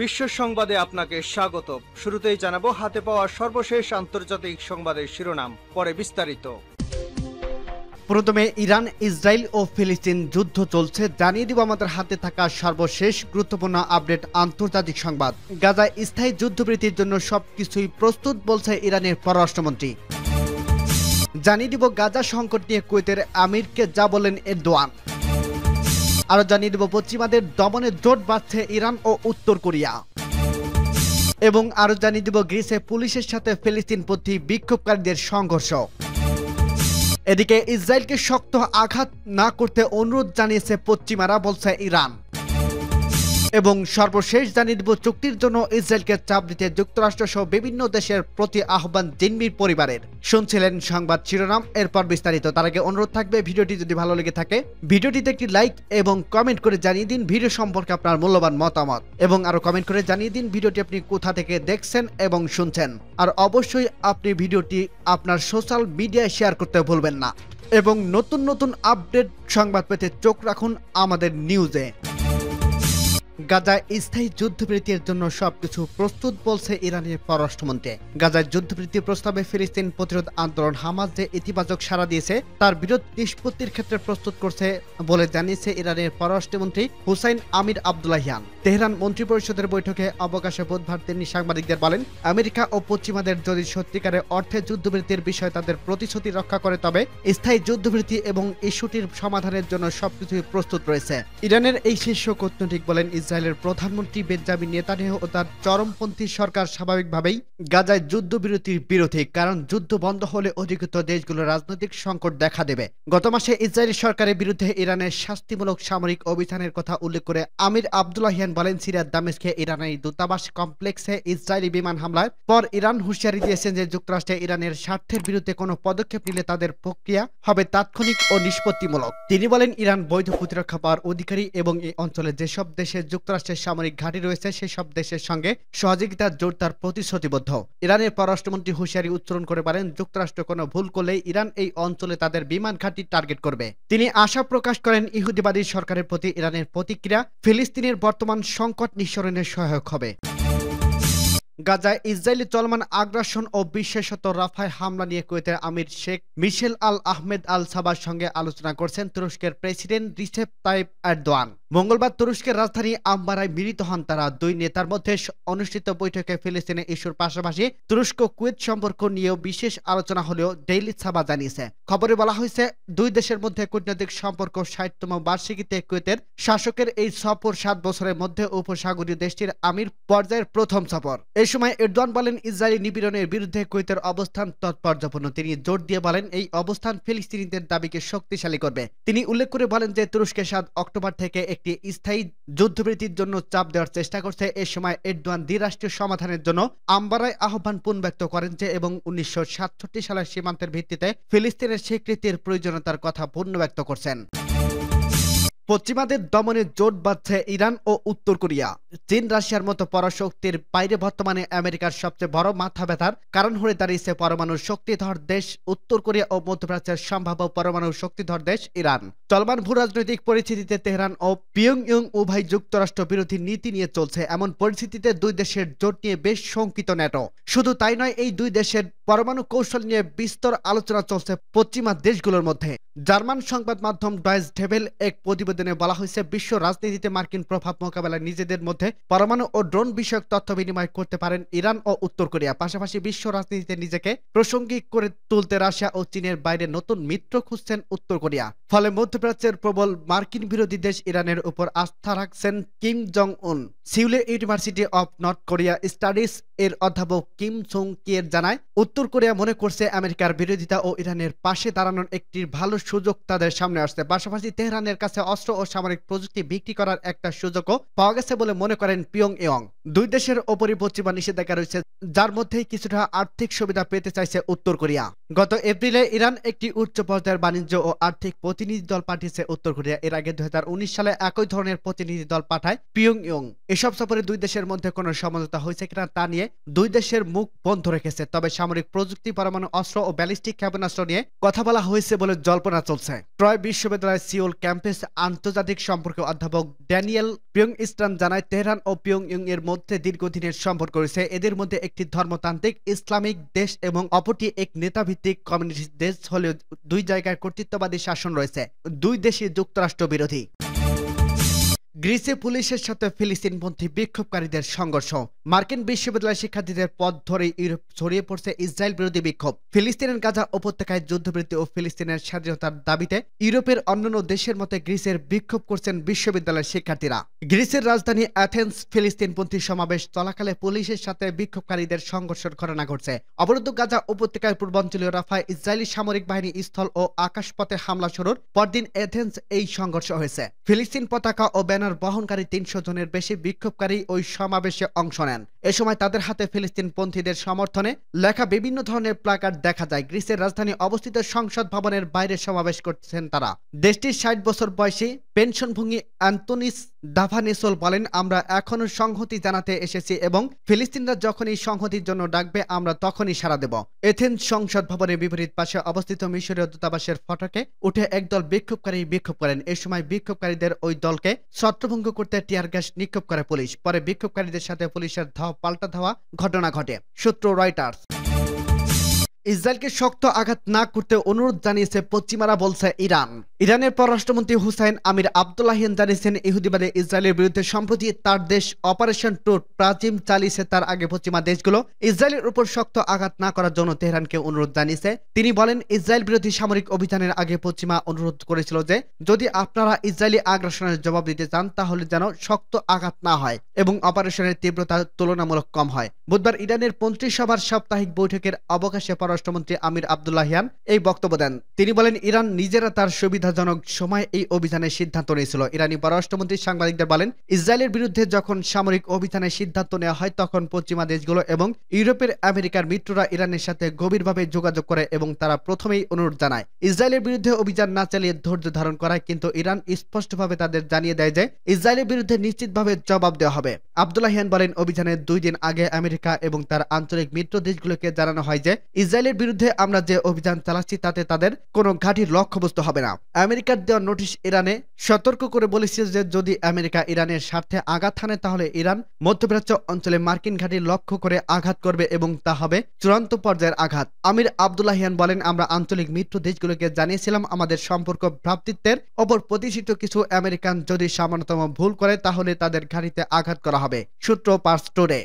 বিশ্ব সংবাদে আপনাকে স্বাগত। শুরুতেই জানাবো হাতে পাওয়া সর্বশেষ আন্তর্জাতিক সংবাদের শিরোনাম, পরে বিস্তারিত। প্রথমে ইরান, ইসরায়েল ও ফিলিস্তিন যুদ্ধ চলছে, জানিয়ে দিব আমাদের হাতে থাকা সর্বশেষ গুরুত্বপূর্ণ আপডেট আন্তর্জাতিক সংবাদ। গাজায় স্থায়ী যুদ্ধবিরতির জন্য সবকিছুই প্রস্তুত বলছে ইরানের পররাষ্ট্রমন্ত্রী। জানিয়ে দিব গাজা সংকট নিয়ে কুয়েতের আমিরকে যা বলেন এরদোয়ান। আরো জানিয়ে দিব পশ্চিমাদের দমনে জোট বাঁধছে ইরান ও উত্তর কোরিয়া। এবং আরো জানিয়ে দিব গ্রিসে পুলিশের সাথে ফিলিস্তিনপন্থী বিক্ষোভকারীদের সংঘর্ষ। এদিকে ইসরায়েলকে শক্ত আঘাত না করতে অনুরোধ জানিয়েছে পশ্চিমারা, বলছে ইরান। এবং সর্বশেষ জানিয়ে দিব চুক্তির জন্য ইসরায়েলকে চাপ দিতে যুক্তরাষ্ট্র সহ বিভিন্ন দেশের প্রতি আহ্বান জিম্মির পরিবারের। শুনছিলেন সংবাদ শিরোনাম, এরপর বিস্তারিত। তার আগে অনুরোধ থাকবে, ভিডিওটি যদি ভালো লেগে থাকে ভিডিওটিতে একটি লাইক এবং কমেন্ট করে জানিয়ে দিন ভিডিও সম্পর্কে আপনার মূল্যবান মতামত, এবং আরো কমেন্ট করে জানিয়ে দিন ভিডিওটি আপনি কোথা থেকে দেখছেন এবং শুনছেন। আর অবশ্যই আপনি ভিডিওটি আপনার সোশ্যাল মিডিয়ায় শেয়ার করতে ভুলবেন না। এবং নতুন নতুন আপডেট সংবাদ পেতে চোখ রাখুন আমাদের নিউজে। গাজায় স্থায়ী যুদ্ধবিরতির জন্য সবকিছু প্রস্তুত বলছে ইরানের পররাষ্ট্রমন্ত্রী। গাজায় যুদ্ধবিরতির প্রস্তাবে ফিলিস্তিন প্রতিরোধ আন্দোলন হামাস যে ইতিবাচক সাড়া দিয়েছে তার বিরোধ নিষ্পত্তির ক্ষেত্রে প্রস্তুত করছে বলে জানিয়েছে ইরানের পররাষ্ট্রমন্ত্রী হুসাইন আমির আবদুল্লাহিয়ান। তেহরান মন্ত্রিপরিষদের বৈঠকে অবকাশে বুধবার তিনি সাংবাদিকদের বলেন, আমেরিকা ও পশ্চিমাদের যদি সত্যিকারের অর্থে যুদ্ধবিরতির বিষয়ে তাদের প্রতিশ্রুতি রক্ষা করে তবে স্থায়ী যুদ্ধবিরতি এবং ইস্যুটির সমাধানের জন্য সবকিছুই প্রস্তুত রয়েছে। ইরানের এই শীর্ষ কূটনৈতিক বলেন, ইসরায়েলের প্রধানমন্ত্রী বেঞ্জামিন নেতানিয়াহু ও তার চরমপন্থী সরকার স্বাভাবিকভাবেই গাজায় যুদ্ধবিরতির বিরোধী, কারণ যুদ্ধ বন্ধ হলে অধিকৃত দেশগুলোর রাজনৈতিক সংকট দেখা দেবে। গত মাসে ইসরায়েলি সরকারের বিরুদ্ধে ইরানের শাস্তিমূলক সামরিক অভিযানের কথা উল্লেখ করে আমির আবদুল্লাহিয়ান বলেন, সিরিয়ার দামেস্কে ইরানের দূতাবাস কমপ্লেক্সে ইসরায়েলি বিমান হামলার পর ইরান হুঁশিয়ারি দিয়েছেন যে যুক্তরাষ্ট্রে ইরানের স্বার্থের বিরুদ্ধে কোনো পদক্ষেপ নিলে তাদের প্রক্রিয়া হবে তাৎক্ষণিক ও নিষ্পত্তিমূলক। তিনি বলেন, ইরান বৈধ প্রতিরক্ষা পাওয়ার অধিকারী এবং এই অঞ্চলে যেসব দেশে যুক্তরাষ্ট্রের সামরিক ঘাঁটি রয়েছে সেসব দেশের সঙ্গে সহযোগিতার জোর তার প্রতিশ্রুতিবদ্ধ। ইরানের পররাষ্ট্রমন্ত্রী হুঁশিয়ারি উচ্চারণ করে বলেন, যুক্তরাষ্ট্র কোনো ভুল করলেই ইরান এই অঞ্চলে তাদের বিমান ঘাঁটি টার্গেট করবে। তিনি আশা প্রকাশ করেন ইহুদিবাদী সরকারের প্রতি ইরানের প্রতিক্রিয়া ফিলিস্তিনের বর্তমান সংকট নিঃসরণে সহায়ক হবে। গাজায় ইসরায়েলি চলমান আগ্রাসন ও বিশেষত রাফায় হামলা নিয়ে কুয়েতের আমির শেখ মিশেল আল আহমেদ আল সাবার সঙ্গে আলোচনা করছেন তুরস্কের প্রেসিডেন্ট রিসেপ তাইপ এরদোয়ান। মঙ্গলবার তুরস্কের রাজধানী আম্বারায় মিলিত হন তারা। দুই নেতার মধ্যে অনুষ্ঠিত বৈঠকে ফিলিস্তিনের ইস্যুর পাশাপাশি তুরস্ক কুয়েত সম্পর্ক নিয়েও বিশেষ আলোচনা হলেও ডেইলি সাবা জানিয়েছে। খবরে বলা হয়েছে, দুই দেশের মধ্যে কূটনৈতিক সম্পর্ক ৬০তম বার্ষিকীতে কুয়েতের শাসকের এই সফর ৭ বছরের মধ্যে উপসাগরীয় দেশটির আমির পর্যায়ের প্রথম সফর। এই সময় এরদোয়ান বলেন, ইসরায়েলি নিপীড়নের বিরুদ্ধে কুয়েতের অবস্থান তাৎপর্যপূর্ণ। তিনি জোর দিয়ে বলেন, এই অবস্থান ফিলিস্তিনিদের দাবিকে শক্তিশালী করবে। তিনি উল্লেখ করে বলেন যে তুরস্কে ৭ অক্টোবর থেকে একটি স্থায়ী যুদ্ধবিরতির জন্য চাপ দেওয়ার চেষ্টা করছে। এ সময় এরদোয়ান দ্বিরাষ্ট্রীয় সমাধানের জন্য আম্বারায় আহ্বান পুনর্ব্যক্ত করেন যে এবং ১৯৬৭ সালের সীমান্তের ভিত্তিতে ফিলিস্তিনের স্বীকৃতির প্রয়োজনীয়তার কথা পুনর্ব্যক্ত করছেন। পশ্চিমাদের দমনে জোট বাঁধছে ইরান ও উত্তর কোরিয়া। চীন, রাশিয়ার মতো পরাশক্তির বাইরে বর্তমানে আমেরিকার সবচেয়ে বড় মাথা ব্যথার কারণ হয়ে দাঁড়িয়েছে পরমাণু শক্তিধর দেশ উত্তর কোরিয়া ও মধ্যপ্রাচ্যের সম্ভাব্য পরমাণু শক্তিধর দেশ ইরান। চলমান ভূরাজনৈতিক পরিস্থিতিতে তেহরান ও পিয়ংইয়ং উভয় যুক্তরাষ্ট্র বিরোধী নীতি নিয়ে চলছে। এমন পরিস্থিতিতে দুই দেশের জোট নিয়ে বেশ শঙ্কিত ন্যাটো। শুধু তাই নয়, এই দুই দেশের পরমাণু কৌশল নিয়ে বিস্তর আলোচনা চলছে পশ্চিমা দেশগুলোর মধ্যে। জার্মান সংবাদ মাধ্যম ডয়েচ ভেলে এক প্রতিবেদনে বলা হয়েছে, বিশ্ব রাজনীতিতে মার্কিন প্রভাব মোকাবেলায় নিজেদের মধ্যে পরমাণু ও ড্রোন বিষয়ক তথ্য বিনিময় করতে পারেন ইরান ও উত্তর কোরিয়া। পাশাপাশি বিশ্ব রাজনীতিতে নিজেকে প্রাসঙ্গিক করে তুলতে রাশিয়া ও চীনের বাইরে নতুন মিত্র খুঁজছেন উত্তর কোরিয়া। ফলে মধ্যপ্রাচ্যের প্রবল মার্কিন বিরোধী দেশ ইরানের উপর আস্থা রাখছেন কিম জং উন। সিউলে university of North Korea studies এর অধ্যাপক কিম সুং কিয়ের জানায়, উত্তর কোরিয়া মনে করছে আমেরিকার বিরোধিতা ও ইরানের পাশে দাঁড়ানোর একটি ভালো সুযোগ তাদের সামনে আসছে। পাশাপাশি তেহরানের কাছে অস্ত্র ও সামরিক প্রযুক্তি বিক্রি করার একটা সুযোগও পাওয়া গেছে বলে মনে করেন পিয়ংইয়ং। দুই দেশের ওপরই পশ্চিমা নিষেধাজ্ঞা রয়েছে, যার মধ্যেই কিছুটা আর্থিক সুবিধা পেতে চাইছে উত্তর কোরিয়া। গত এপ্রিলে ইরান একটি উচ্চ পর্যায়ের বাণিজ্য ও আর্থিক প্রতিনিধি দল পাঠিয়েছে উত্তর কোরিয়া। এর আগে ২০১৯ সালে একই ধরনের প্রতিনিধি দল পাঠায় পিয়ংইয়ং। এসব সফরে দুই দেশের মধ্যে কোনো সমঝোতা হয়েছে কিনা তা নিয়ে দুই দেশের মুখ বন্ধ রেখেছে। তবে সামরিক প্রযুক্তি, পরমাণু অস্ত্র ও ব্যালিস্টিক ক্ষেপণাস্ত্র নিয়ে কথা বলা হয়েছে বলে জল্পনা চলছে। ট্রয় বিশ্ববিদ্যালয়ের সিওল ক্যাম্পাস আন্তর্জাতিক সম্পর্ক অধ্যাপক ড্যানিয়েল পিয়ংস্টান জানায়, তেহরান ও পিয়ংইয়ং এর মধ্যে দীর্ঘদিনের সম্পর্ক রয়েছে। এদের মধ্যে একটি ধর্মতান্ত্রিক ইসলামিক দেশ এবং অপরটি এক নেতাভিত্তিক কমিউনিস্ট দেশ হলেও দুই জায়গায় কর্তৃত্ববাদী শাসন রয়েছে। দুই দেশই যুক্তরাষ্ট্র বিরোধী। গ্রিসে পুলিশের সাথে ফিলিস্তিনপন্থী বিক্ষোভকারীদের সংঘর্ষ। মার্কিন বিশ্ববিদ্যালয় শিক্ষার্থীদের পথ ধরে ইউরোপ ছড়িয়ে পড়ছে ইসরায়েল বিরোধী বিক্ষোভ। ফিলিস্তিনের গাজা উপত্যকায় যুদ্ধবৃত্তি ও ফিলিস্তিনের স্বাধীনতার দাবিতে ইউরোপের অন্যান্য দেশের মতো গ্রিসের বিক্ষোভ করছেন বিশ্ববিদ্যালয়ের শিক্ষার্থীরা। গ্রিসের রাজধানী অ্যাথেন্স ফিলিস্তিনপন্থী সমাবেশ চলাকালে পুলিশের সাথে বিক্ষোভকারীদের সংঘর্ষের ঘটনা ঘটছে। অবরুদ্ধ গাজা উপত্যকার পূর্বাঞ্চলীয় রাফায় ইসরায়েলি সামরিক বাহিনী স্থল ও আকাশপথে হামলা শুরুর পরদিন অ্যাথেন্স এই সংঘর্ষ হয়েছে। ফিলিস্তিন পতাকা ও ব্যানার বহনকারী ৩০০ জনের বেশি বিক্ষোভকারী ওই সমাবেশে অংশ নেন। এ সময় তাদের হাতে ফিলিস্তিনপন্থীদের সমর্থনে লেখা বিভিন্ন ধরনের প্লাকার্ড দেখা যায়। গ্রিসের রাজধানী অবস্থিত সংসদ ভবনের বাইরে সমাবেশ করছেন তারা। দেশটির ৬০ বছর বয়সী পেনশনভোগী অ্যান্তোনিস দাভানেসোল বলেন, আমরা এখনো সংহতি জানাতে এসেছি এবং ফিলিস্তিনরা যখনই সংহতির জন্য ডাকবে আমরা তখনই সাড়া দেব। এথেন্স সংসদ ভবনের বিপরীত পাশে অবস্থিত মিশরীয় দূতাবাসের ফটকে উঠে একদল বিক্ষোভকারী বিক্ষোভ করেন। এ সময় বিক্ষোভকারীদের ওই দলকে ছত্রভঙ্গ করতে টিয়ার গ্যাস নিক্ষেপ করে পুলিশ। পরে বিক্ষোভকারীদের সাথে পুলিশের পাল্টা ধাওয়া ঘটনা ঘটে। সূত্র রয়টার্স। ইসরায়েলকে শক্ত আঘাত না করতে অনুরোধ জানিয়েছে পশ্চিমারা, বলছে ইরান। ইরানের পররাষ্ট্রমন্ত্রী হুসাইন আমির আব্দুল্লাহিয়ান জানিয়েছেন, ইহুদিবাদী ইসরায়েলের বিরুদ্ধে সম্প্রতি তার দেশ অপারেশন টুট প্রাচীম চালিয়েছে। তার আগে পশ্চিমা দেশগুলো ইসরায়েলের উপর শক্ত আঘাত না করার জন্য তেহরানকে অনুরোধ জানিয়েছে। তিনি বলেন, ইসরায়েল বিরোধী সামরিক অভিযানের আগে পশ্চিমা অনুরোধ করেছিল যে যদি আপনারা ইসরায়েলি আগ্রাসনের জবাব দিতে চান তাহলে যেন শক্ত আঘাত না হয় এবং অপারেশনের তীব্রতা তুলনামূলক কম হয়। বুধবার ইরানের মন্ত্রিসভার সাপ্তাহিক বৈঠকের অবকাশে পররাষ্ট্রমন্ত্রী আমির আব্দুল্লাহিয়ান এই বক্তব্য দেন। তিনি বলেন, ইরান নিজেরা তার সুবিধাজনক সময় এই অভিযানের সিদ্ধান্ত নিয়েছিল। ইরানি পররাষ্ট্রমন্ত্রী সাংবাদিকদের বলেন, ইসরায়েলের বিরুদ্ধে যখন সামরিক অভিযানের সিদ্ধান্ত নেওয়া হয় তখন পশ্চিমা দেশগুলো এবং ইউরোপের আমেরিকার মিত্ররা ইরানের সাথে গভীরভাবে যোগাযোগ করে এবং তারা প্রথমেই অনুরোধ জানায় ইসরায়েলের বিরুদ্ধে অভিযান না চালিয়ে ধৈর্য ধারণ করায়। কিন্তু ইরান স্পষ্টভাবে তাদের জানিয়ে দেয় যে ইসরায়েলের বিরুদ্ধে নিশ্চিতভাবে জবাব দেওয়া হবে। আব্দুল্লাহিয়ান বলেন, অভিযানের 2 দিন আগে আমেরিকা এবং তার আঞ্চলিক মিত্র দেশগুলোকে জানানো হয় যে ইসরায়েলের বিরুদ্ধে আমরা যে অভিযান চালাচ্ছি তাতে তাদের কোনো ঘাঁটির লক্ষ্যবস্তু হবে না। আমেরিকার দেওয়া নোটিশ ইরানে সতর্ক করে বলেছে যে যদি আমেরিকা ইরানের স্বার্থে আঘাত হানে তাহলে ইরান মধ্যপ্রাচ্য অঞ্চলে মার্কিন ঘাঁটি লক্ষ্য করে আঘাত করবে এবং তা হবে চূড়ান্ত পর্যায়ের আঘাত। আমির আব্দুল্লাহিয়ান বলেন, আমরা আঞ্চলিক মিত্র দেশগুলোকে জানিয়েছিলাম আমাদের সম্পর্ক ভ্রাতৃত্বের ওপর প্রতিষ্ঠিত। কিছু আমেরিকান যদি সামান্যতম ভুল করে তাহলে তাদের ঘাঁটিতে আঘাত করা হবে। সূত্র পার্স টুডে।